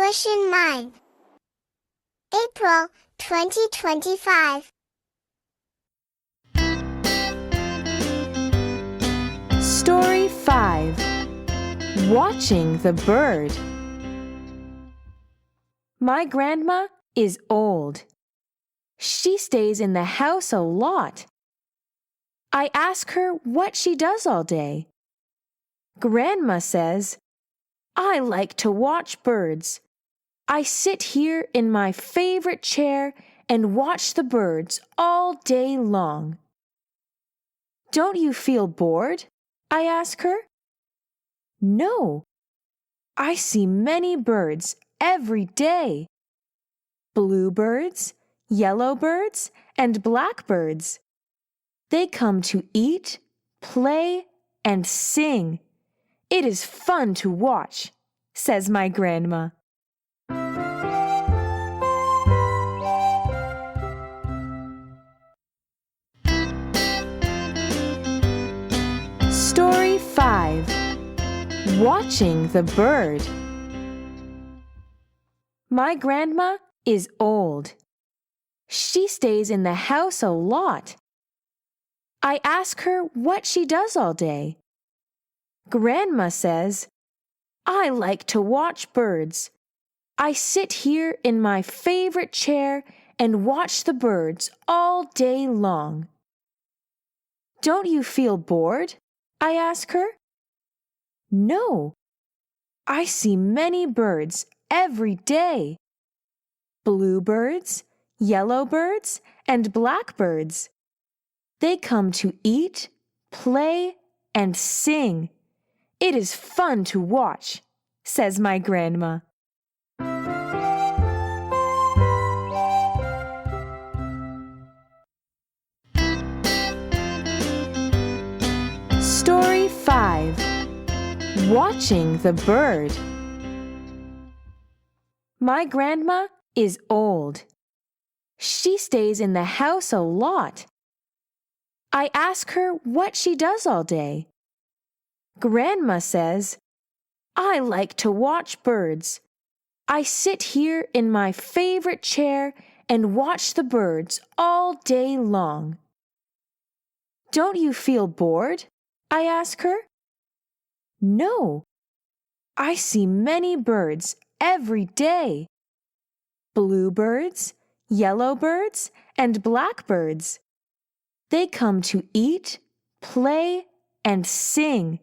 English in Mind. April 2025. Story 5. Watching the Bird. My grandma is old. She stays in the house a lot. I ask her what she does all day. Grandma says, I like to watch birds. I sit here in my favorite chair and watch the birds all day long. Don't you feel bored? I ask her. No. I see many birds every day. Bluebirds, yellowbirds, and blackbirds. They come to eat, play, and sing. It is fun to watch, says my grandma. Story 5. Watching the Bird. My grandma is old. She stays in the house a lot. I ask her what she does all day. Grandma says, I like to watch birds. I sit here in my favorite chair and watch the birds all day long. Don't you feel bored? I ask her. No. I see many birds every day. Bluebirds, yellowbirds, and blackbirds. They come to eat, play, and sing. It is fun to watch, says my grandma. Story 5. Watching the Bird. My grandma is old. She stays in the house a lot. I ask her what she does all day. Grandma says, I like to watch birds. I sit here in my favorite chair and watch the birds all day long. Don't you feel bored? I ask her. No. I see many birds every day. Bluebirds, yellowbirds, and blackbirds. They come to eat, play, and sing.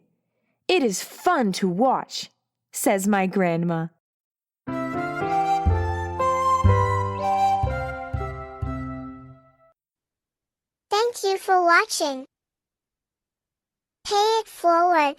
It is fun to watch, says my grandma. Thank you for watching. Pay it forward.